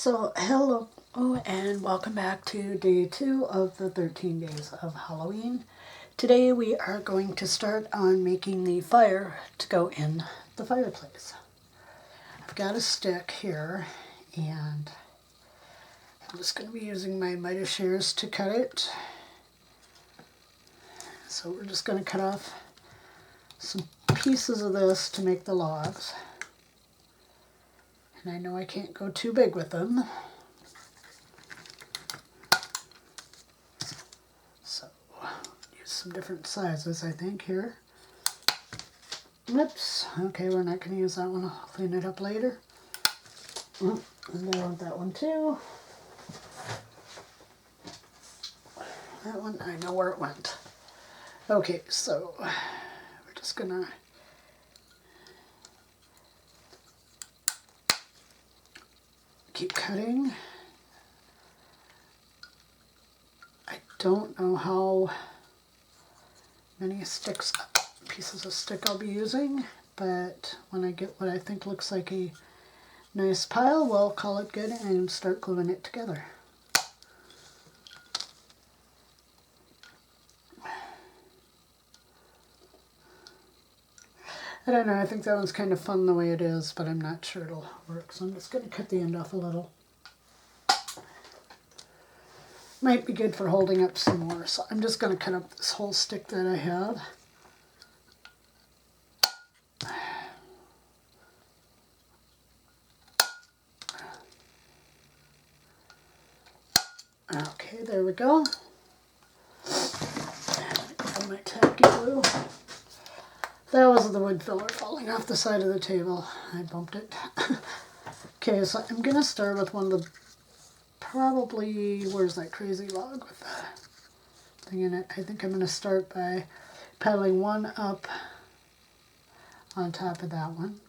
So, hello and welcome back to day 2 of the 13 days of Halloween. Today we are going to start on making the fire to go in the fireplace. I've got a stick here and I'm just going to be using my miter shears to cut it. So we're just going to cut off some pieces of this to make the logs. And I know I can't go too big with them. So, use some different sizes, I think, here. Oops. Okay, we're not going to use that one. I'll clean it up later. And I want that one too. That one, I know where it went. Okay, so we're just going to keep cutting. I don't know how many pieces of stick I'll be using, but when I get what I think looks like a nice pile, we'll call it good and start gluing it together. I don't know, I think that one's kind of fun the way it is, but I'm not sure it'll work, so I'm just going to cut the end off a little. Might be good for holding up some more, so I'm just going to cut up this whole stick that I have. Okay, there we go. Grab my tacky glue. That was the wood filler falling off the side of the table. I bumped it. Okay, so I'm going to start with one of the, probably, where's that crazy log with the thing in it? I think I'm going to start by piling one up on top of that one.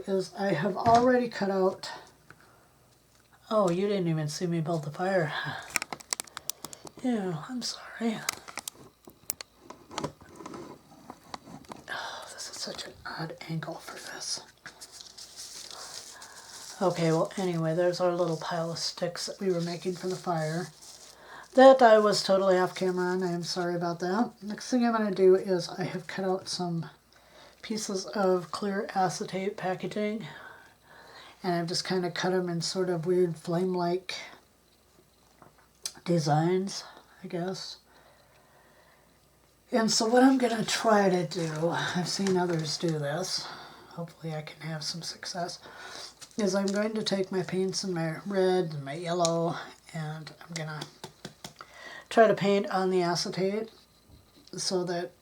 Is I have already cut out. Oh, you didn't even see me build the fire. Yeah, I'm sorry. Oh, this is such an odd angle for this. Okay, well anyway, there's our little pile of sticks that we were making for the fire. That I was totally off camera on. I am sorry about that. Next thing I'm going to do is I have cut out some pieces of clear acetate packaging. And I've just kind of cut them in sort of weird flame-like designs, I guess. And so what I'm going to try to do, I've seen others do this, hopefully I can have some success, is I'm going to take my paints and my red and my yellow, and I'm going to try to paint on the acetate so that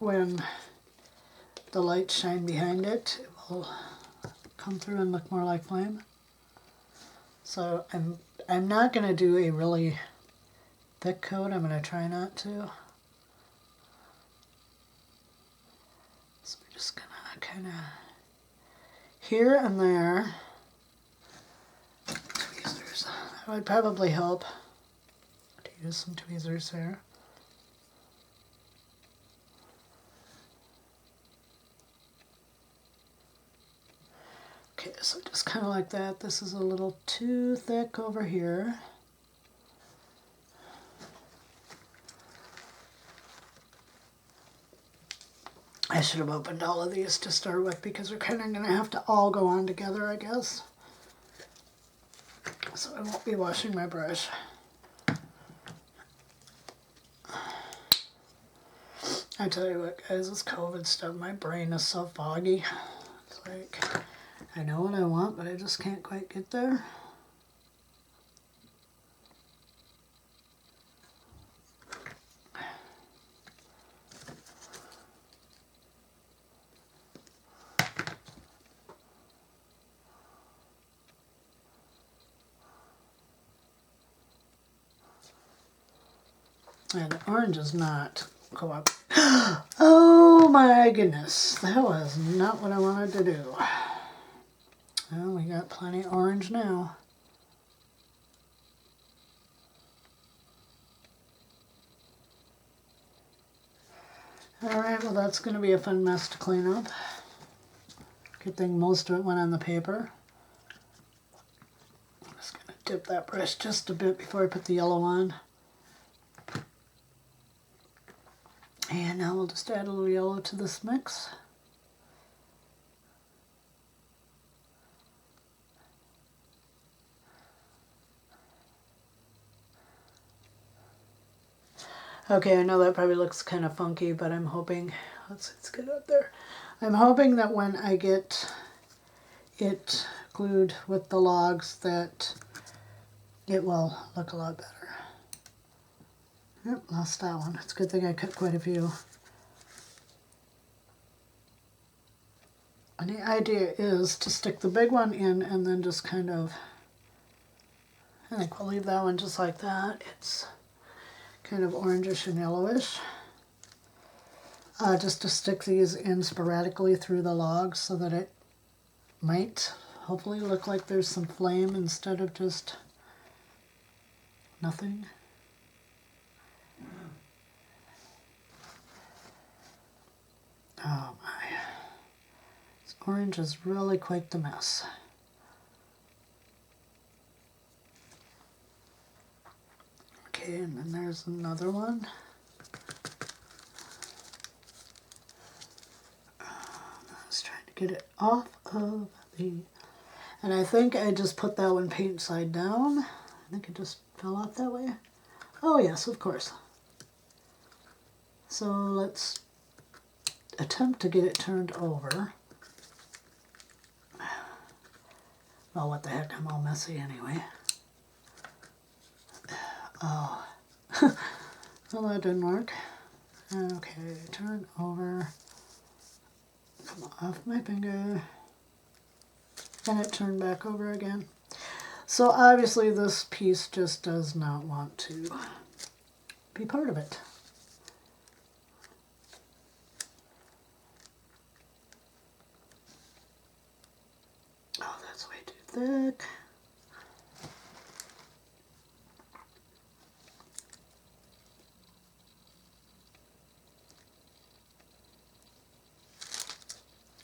when the lights shine behind it, it will come through and look more like flame. So I'm not going to do a really thick coat. I'm going to try not to. So we're just going to kind of here and there. Tweezers. That would probably help to use some tweezers there. Okay, so just kind of like that. This is a little too thick over here. I should have opened all of these to start with because we're kind of going to have to all go on together, I guess. So I won't be washing my brush. I tell you what, guys, this COVID stuff, my brain is so foggy. It's like, I know what I want, but I just can't quite get there. And the orange is not cooperating. Oh my goodness, that was not what I wanted to do. Well, we got plenty of orange now. Alright, well that's going to be a fun mess to clean up. Good thing most of it went on the paper. I'm just going to dip that brush just a bit before I put the yellow on. And now we'll just add a little yellow to this mix. Okay, I know that probably looks kind of funky, but I'm hoping, let's get up there. I'm hoping that when I get it glued with the logs that it will look a lot better. Yep, lost that one. It's a good thing I cut quite a few. And the idea is to stick the big one in and then just kind of, I think we'll leave that one just like that. It's kind of orangish and yellowish. Just to stick these in sporadically through the logs so that it might hopefully look like there's some flame instead of just nothing. Oh my. This orange is really quite the mess. Okay, and then there's another one. I was trying to get it off of the... And I think I just put that one paint side down. I think it just fell off that way. Oh yes, of course. So let's attempt to get it turned over. Well, what the heck, I'm all messy anyway. Oh, well that didn't work. Okay, turn over. Come off my finger. And it turned back over again. So obviously this piece just does not want to be part of it. Oh, that's way too thick.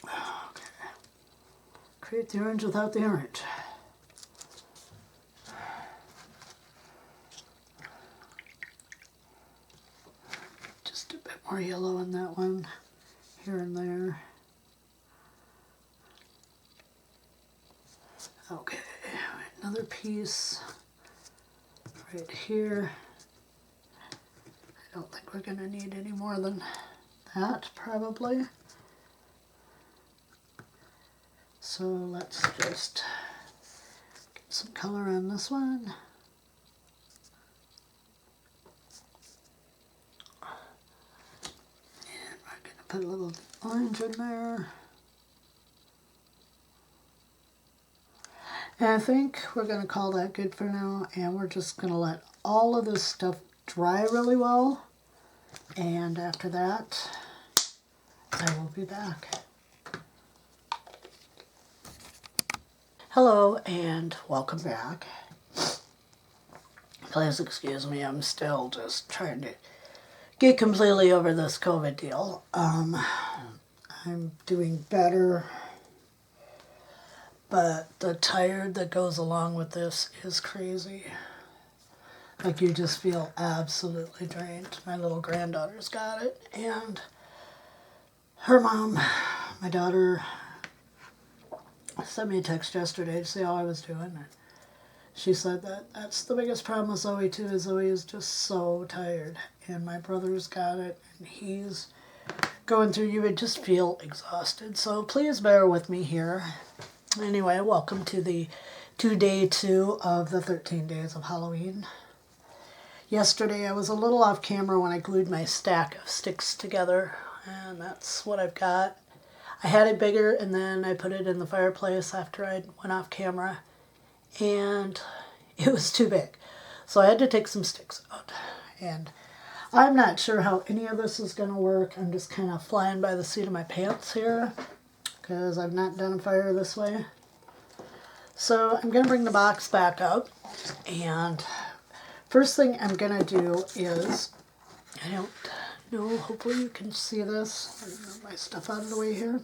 Okay. Create the orange without the orange. Just a bit more yellow in that one, here and there. Okay, another piece right here. I don't think we're going to need any more than that, probably. So let's just get some color on this one. And we're going to put a little orange in there. And I think we're going to call that good for now, and we're just going to let all of this stuff dry really well, and after that I will be back. Hello and welcome back. Please excuse me, I'm still just trying to get completely over this COVID deal. I'm doing better. But the tired that goes along with this is crazy. Like you just feel absolutely drained. My little granddaughter's got it, and her mom, my daughter, sent me a text yesterday to see how I was doing. And she said that that's the biggest problem with Zoe too, is Zoe is just so tired. And my brother's got it, and he's going through, you would just feel exhausted. So please bear with me here. Anyway, welcome to day 2 of the 13 days of Halloween. Yesterday I was a little off camera when I glued my stack of sticks together, and that's what I've got. I had it bigger, and then I put it in the fireplace after I went off camera, and it was too big. So I had to take some sticks out, and I'm not sure how any of this is going to work. I'm just kind of flying by the seat of my pants here because I've not done a fire this way. So I'm going to bring the box back up, and first thing I'm going to do is, I don't know, hopefully you can see this. Let me move my stuff out of the way here.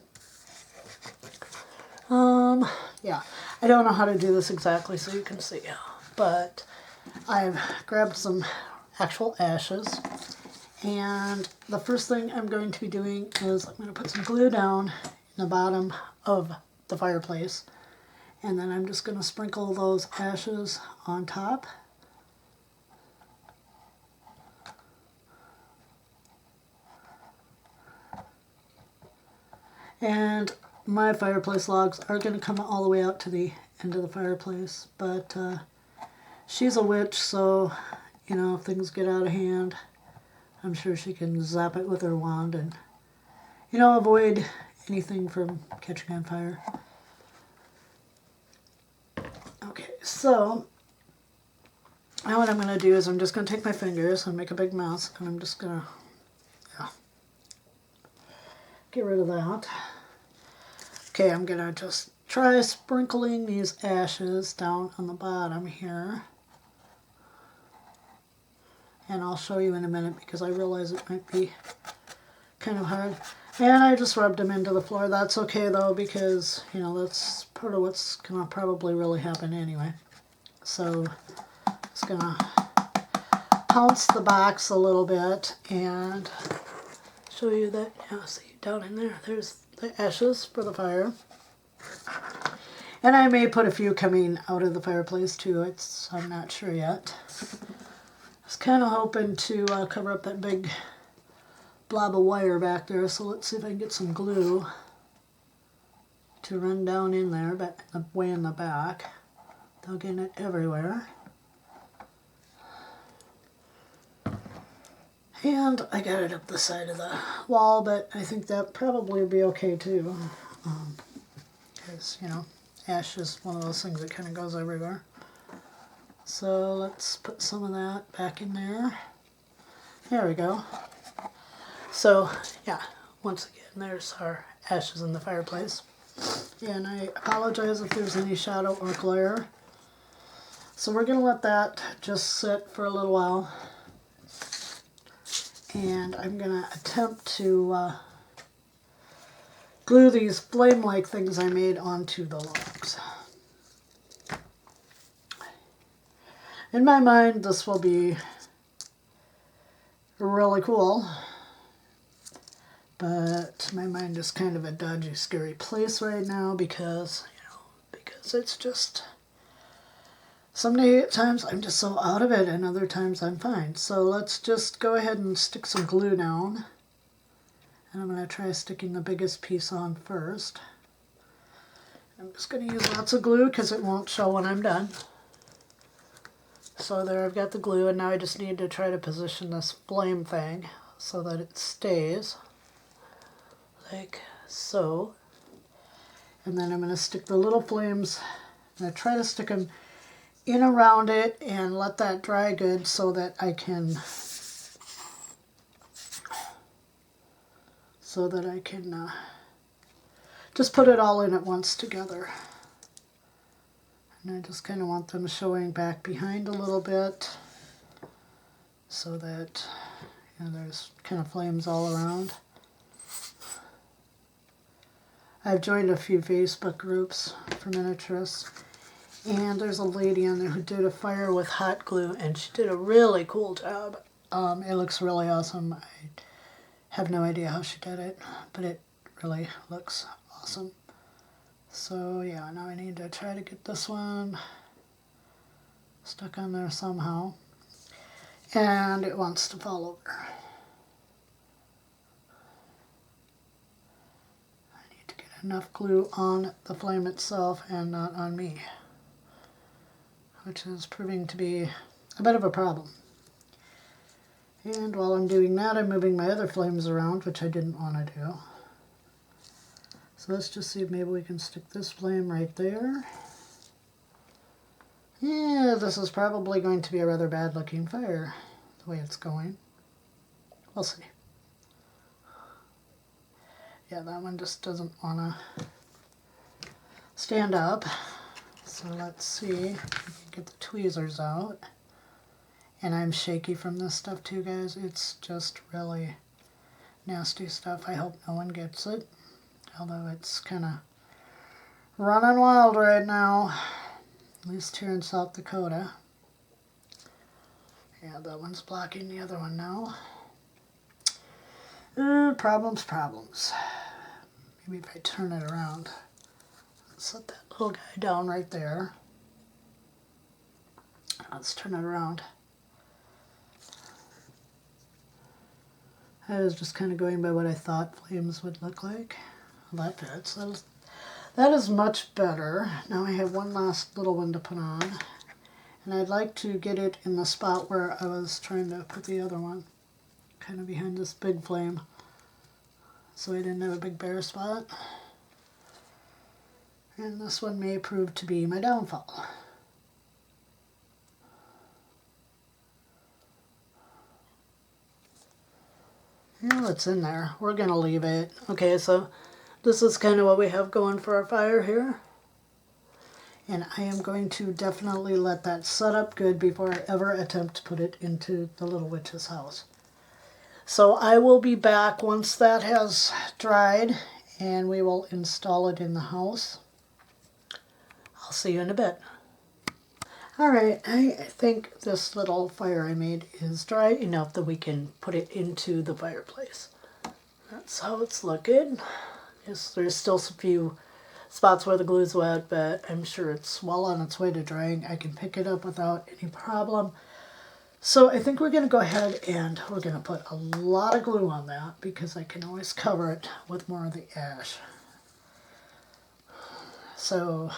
Yeah, I don't know how to do this exactly so you can see, but I've grabbed some actual ashes, and the first thing I'm going to be doing is I'm going to put some glue down in the bottom of the fireplace, and then I'm just going to sprinkle those ashes on top. And my fireplace logs are going to come all the way out to the end of the fireplace, but she's a witch, so, you know, if things get out of hand, I'm sure she can zap it with her wand and, you know, avoid anything from catching on fire. Okay, so now what I'm going to do is I'm just going to take my fingers and make a big mess, and I'm just going to get rid of that. Okay, I'm going to just try sprinkling these ashes down on the bottom here. And I'll show you in a minute because I realize it might be kind of hard. And I just rubbed them into the floor. That's okay though, because, you know, that's part of what's going to probably really happen anyway. So it's going to pounce the box a little bit and show you that, yeah, see down in there, there's the ashes for the fire. And I may put a few coming out of the fireplace too, I'm not sure yet. I was kind of hoping to cover up that big blob of wire back there, so let's see if I can get some glue to run down in there, but way in the back, without getting it everywhere. And I got it up the side of the wall, but I think that probably would be okay too. Because, you know, ash is one of those things that kind of goes everywhere. So let's put some of that back in there. There we go. So, yeah, once again, there's our ashes in the fireplace. And I apologize if there's any shadow or glare. So we're going to let that just sit for a little while. And I'm going to attempt to glue these flame-like things I made onto the logs. In my mind, this will be really cool. But my mind is kind of a dodgy, scary place right now because, you know, because it's just, sometimes I'm just so out of it and other times I'm fine. So let's just go ahead and stick some glue down. And I'm going to try sticking the biggest piece on first. I'm just going to use lots of glue because it won't show when I'm done. So there, I've got the glue, and now I just need to try to position this flame thing so that it stays like so. And then I'm going to stick the little flames, I'm going to try to stick them in around it and let that dry good so that I can just put it all in at once together. And I just kind of want them showing back behind a little bit so that, you know, there's kind of flames all around. I've joined a few Facebook groups for miniaturists, and there's a lady on there who did a fire with hot glue, and she did a really cool job. It looks really awesome. I have no idea how she did it, but it really looks awesome. So yeah, now I need to try to get this one stuck on there somehow. And it wants to fall over. I need to get enough glue on the flame itself and not on me, which is proving to be a bit of a problem. And while I'm doing that, I'm moving my other flames around, which I didn't want to do. So let's just see if maybe we can stick this flame right there. Yeah, this is probably going to be a rather bad looking fire, the way it's going. We'll see. Yeah, that one just doesn't want to stand up. So let's see if we can get the tweezers out. And I'm shaky from this stuff too, guys. It's just really nasty stuff. I hope no one gets it. Although it's kind of running wild right now. At least here in South Dakota. Yeah, that one's blocking the other one now. Problems. Maybe if I turn it around. Set that little guy down right there. Let's turn it around. I was just kind of going by what I thought flames would look like. Well, that fits. That is much better. Now I have one last little one to put on. And I'd like to get it in the spot where I was trying to put the other one. Kind of behind this big flame. So I didn't have a big bare spot. And this one may prove to be my downfall. Yeah, it's in there. We're going to leave it. Okay, so this is kind of what we have going for our fire here. And I am going to definitely let that set up good before I ever attempt to put it into the little witch's house. So I will be back once that has dried and we will install it in the house. I'll see you in a bit. Alright, I think this little fire I made is dry enough that we can put it into the fireplace. That's how it's looking. Yes, there's still a few spots where the glue's wet, but I'm sure it's well on its way to drying. I can pick it up without any problem. So I think we're going to go ahead and we're going to put a lot of glue on that because I can always cover it with more of the ash. So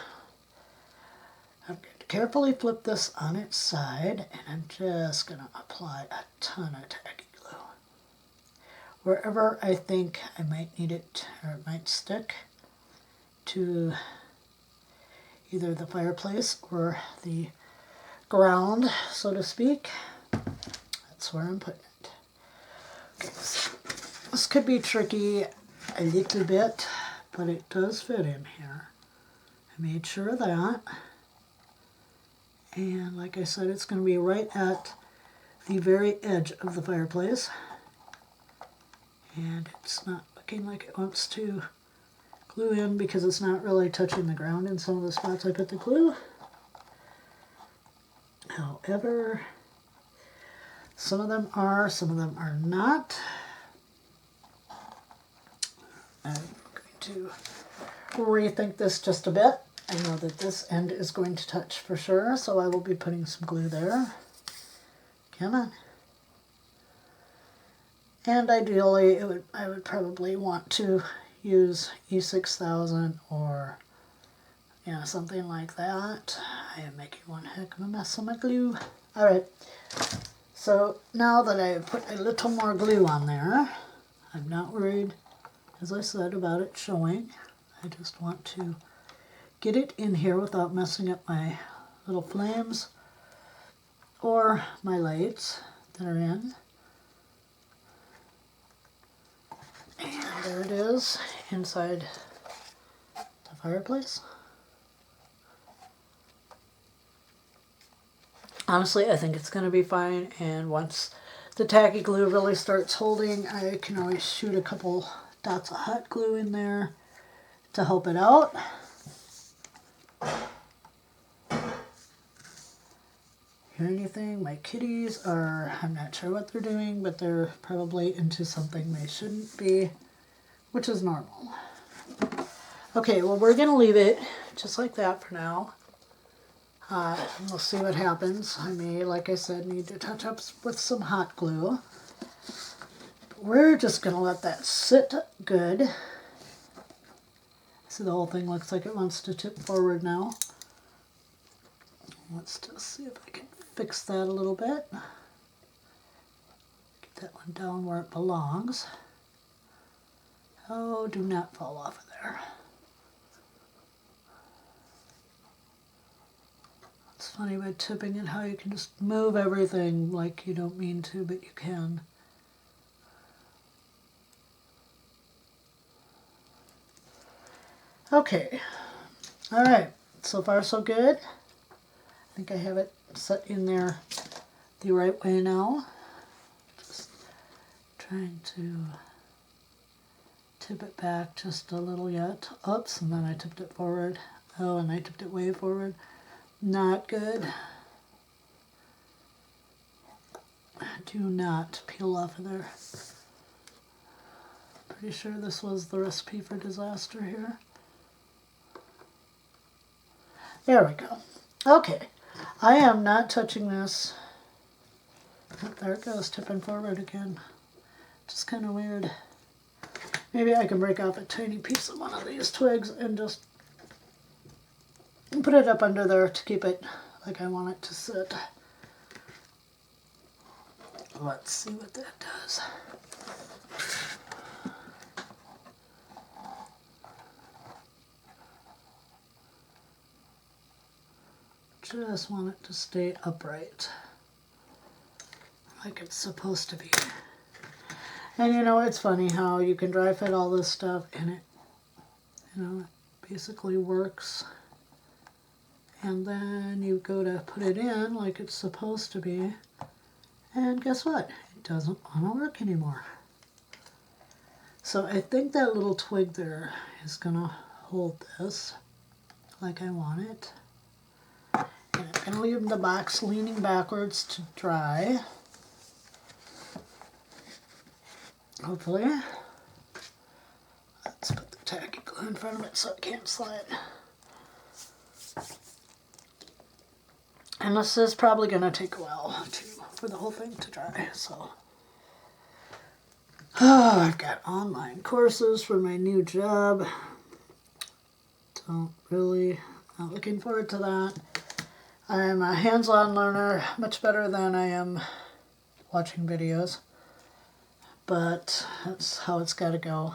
I'm going to carefully flip this on its side and I'm just going to apply a ton of tacky glue. Wherever I think I might need it or it might stick to either the fireplace or the ground, so to speak. That's where I'm putting it. Okay, so this could be tricky a little bit, but it does fit in here. I made sure of that. And like I said, it's going to be right at the very edge of the fireplace. And it's not looking like it wants to glue in because it's not really touching the ground in some of the spots I put the glue. However, some of them are, some of them are not. I'm going to rethink this just a bit. I know that this end is going to touch for sure, so I will be putting some glue there. Come on. And ideally, I would probably want to use E6000 or something like that. I am making one heck of a mess of my glue. Alright, so now that I've put a little more glue on there, I'm not worried, as I said, about it showing. I just want to get it in here without messing up my little flames or my lights that are in. And there it is inside the fireplace. Honestly, I think it's going to be fine, and once the tacky glue really starts holding, I can always shoot a couple dots of hot glue in there to help it out. Hear anything? My kitties are, I'm not sure what they're doing, but they're probably into something they shouldn't be, which is normal. Okay, well, we're going to leave it just like that for now. We'll see what happens. I may, like I said, need to touch up with some hot glue. But we're just going to let that sit good. See, the whole thing looks like it wants to tip forward now. Let's just see if I can fix that a little bit. Get that one down where it belongs. Oh, do not fall off of there. It's funny about tipping it, how you can just move everything like you don't mean to, but you can. Okay, all right, so far so good. I think I have it set in there the right way now. Just trying to tip it back just a little yet. Oops, and then I tipped it forward. Oh, and I tipped it way forward. Not good. Do not peel off of there. Pretty sure this was the recipe for disaster here. There we go. Okay, I am not touching this. Oh, there it goes, tipping forward again. Just kind of weird. Maybe I can break off a tiny piece of one of these twigs and just put it up under there to keep it like I want it to sit. Let's see what that does. Just want it to stay upright, like it's supposed to be. And you know, it's funny how you can dry fit all this stuff and it, you know, it basically works. And then you go to put it in like it's supposed to be, and guess what? It doesn't want to work anymore. So I think that little twig there is gonna hold this like I want it. And I'm gonna leave the box leaning backwards to dry. Hopefully. Let's put the tacky glue in front of it so it can't slide. And this is probably going to take a while too for the whole thing to dry. So, oh, I've got online courses for my new job. Not looking forward to that. I'm a hands-on learner, much better than I am watching videos. But that's how it's got to go.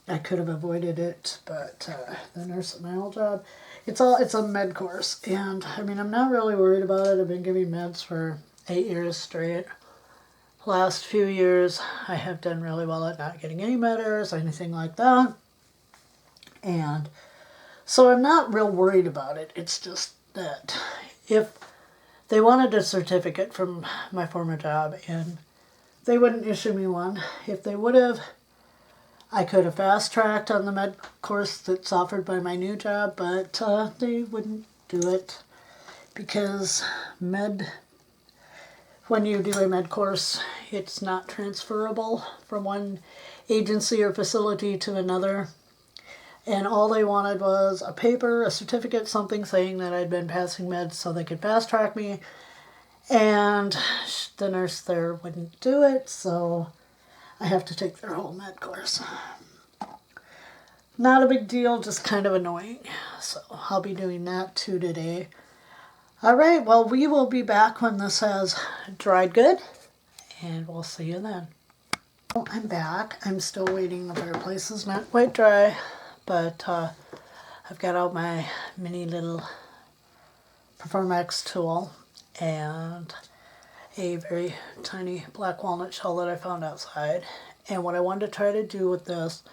I could have avoided it, but the nurse at my old job, it's a med course, and I mean, I'm not really worried about it. I've been giving meds for 8 years straight. Last few years, I have done really well at not getting any med errors, anything like that. And so I'm not real worried about it. It's just that if they wanted a certificate from my former job and they wouldn't issue me one, if they would have, I could have fast-tracked on the med course that's offered by my new job, but they wouldn't do it because when you do a med course, it's not transferable from one agency or facility to another. And all they wanted was a paper, a certificate, something saying that I'd been passing meds so they could fast-track me. And the nurse there wouldn't do it, so I have to take their whole med course. Not a big deal, just kind of annoying. So I'll be doing that too today. All right, well, we will be back when this has dried good, and we'll see you then. Oh, I'm back. I'm still waiting. The fireplace is not quite dry, but I've got out my mini little Performex tool and a very tiny black walnut shell that I found outside. And what I wanted to try to do with this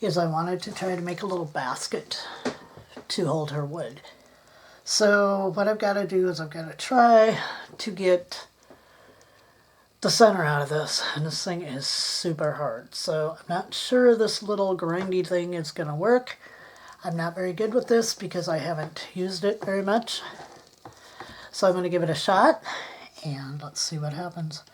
is I wanted to try to make a little basket to hold her wood. So what I've got to do is I've got to try to get the center out of this, and this thing is super hard. So I'm not sure this little grindy thing is going to work. I'm not very good with this because I haven't used it very much. So I'm going to give it a shot, and let's see what happens.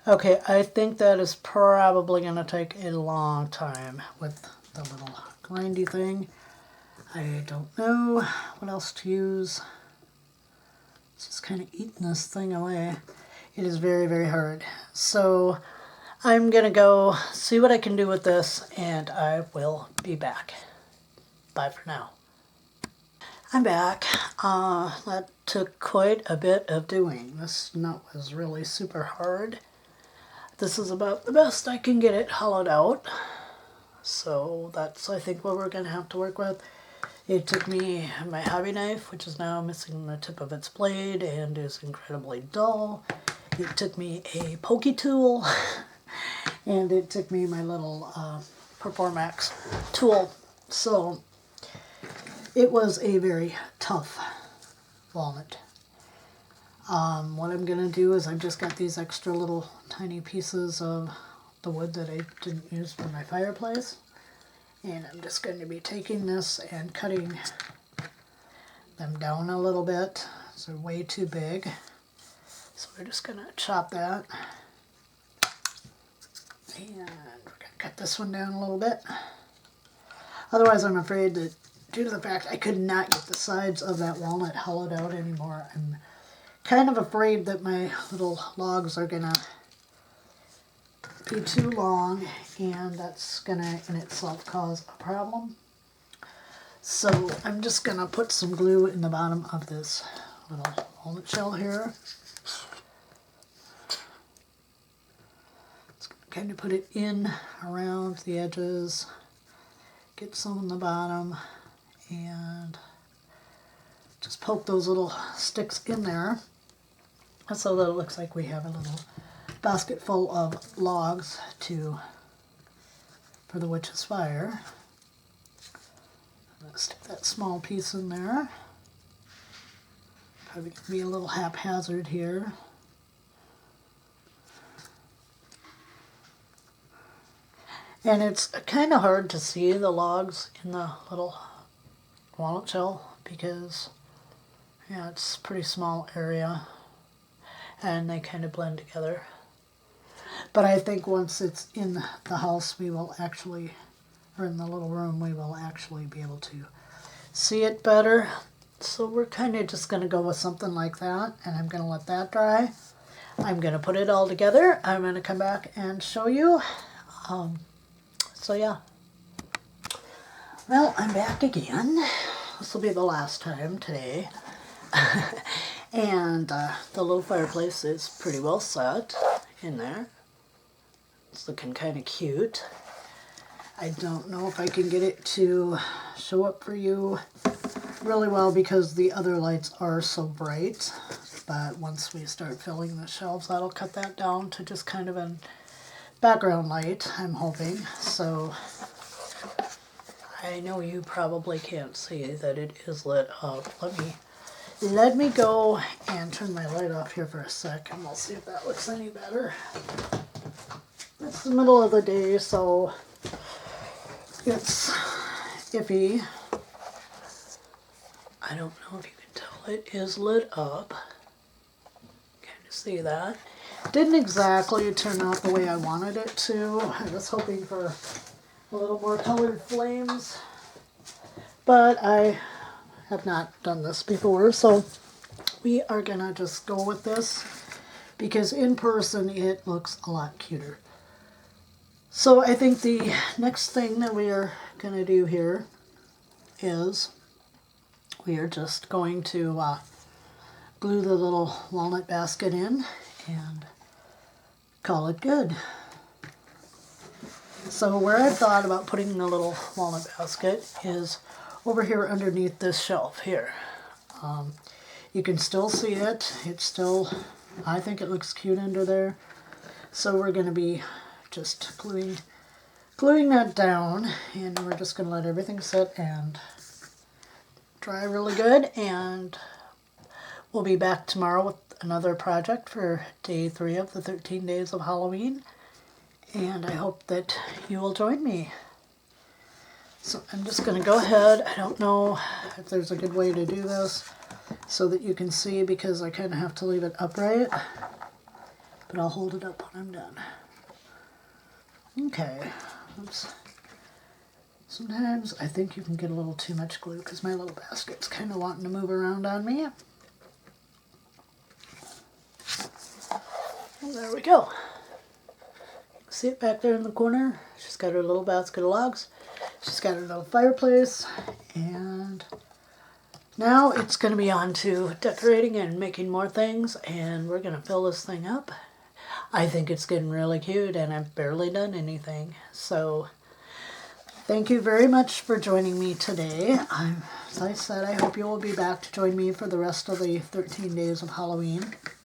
Okay, I think that is probably going to take a long time with the little grindy thing. I don't know what else to use. It's just kind of eating this thing away. It is very, very hard. So I'm going to go see what I can do with this, and I will be back. Bye for now. I'm back. That took quite a bit of doing. This nut was really super hard. This is about the best I can get it hollowed out. So that's, I think, what we're going to have to work with. It took me my hobby knife, which is now missing the tip of its blade and is incredibly dull. It took me a pokey tool, and it took me my little Performax tool. So it was a very tough walnut. What I'm going to do is I've just got these extra little tiny pieces of the wood that I didn't use for my fireplace. And I'm just going to be taking this and cutting them down a little bit. So they're way too big. So we're just going to chop that. And we're going to cut this one down a little bit. Otherwise, I'm afraid that due to the fact I could not get the sides of that walnut hollowed out anymore, I'm kind of afraid that my little logs are going to be too long, and that's going to in itself cause a problem. So I'm just going to put some glue in the bottom of this little walnut shell here. Just kind of put it in around the edges, get some in the bottom, and just poke those little sticks in there so that it looks like we have a little basket full of logs for the witch's fire. I'm going to stick that small piece in there. Probably going to be a little haphazard here. And it's kind of hard to see the logs in the little walnut shell because, yeah, it's a pretty small area and they kind of blend together. But I think once it's in the house, we will actually, or in the little room, we will actually be able to see it better. So we're kind of just going to go with something like that, and I'm going to let that dry. I'm going to put it all together. I'm going to come back and show you. So yeah. Well, I'm back again. This will be the last time today. And the little fireplace is pretty well set in there. It's looking kind of cute. I don't know if I can get it to show up for you really well because the other lights are so bright. But once we start filling the shelves, that'll cut that down to just kind of a background light, I'm hoping. So I know you probably can't see that it is lit up. Let me go and turn my light off here for a sec, and we'll see if that looks any better. It's the middle of the day, so it's iffy. I don't know if you can tell it is lit up. Kind of see that. Didn't exactly turn out the way I wanted it to. I was hoping for a little more colored flames, but I have not done this before, so we are gonna just go with this because in person it looks a lot cuter. So I think the next thing that we are gonna do here is we are just going to glue the little walnut basket in and call it good. So where I've thought about putting the little walnut basket is over here underneath this shelf here. You can still see it. It's still, I think it looks cute under there. So we're going to be just gluing that down, and we're just going to let everything sit and dry really good, and we'll be back tomorrow with another project for day 3 of the 13 days of Halloween, and I hope that you will join me. So I'm just going to go ahead. I don't know if there's a good way to do this so that you can see, because I kind of have to leave it upright, but I'll hold it up when I'm done. Okay. Oops. Sometimes I think you can get a little too much glue because my little basket's kind of wanting to move around on me. And there we go. See it back there in the corner? She's got her little basket of logs. She's got her little fireplace, and Now it's going to be on to decorating and making more things, and we're going to fill this thing up. I think it's getting really cute, and I've barely done anything. So thank you very much for joining me today. As I said, I hope you will be back to join me for the rest of the 13 days of Halloween.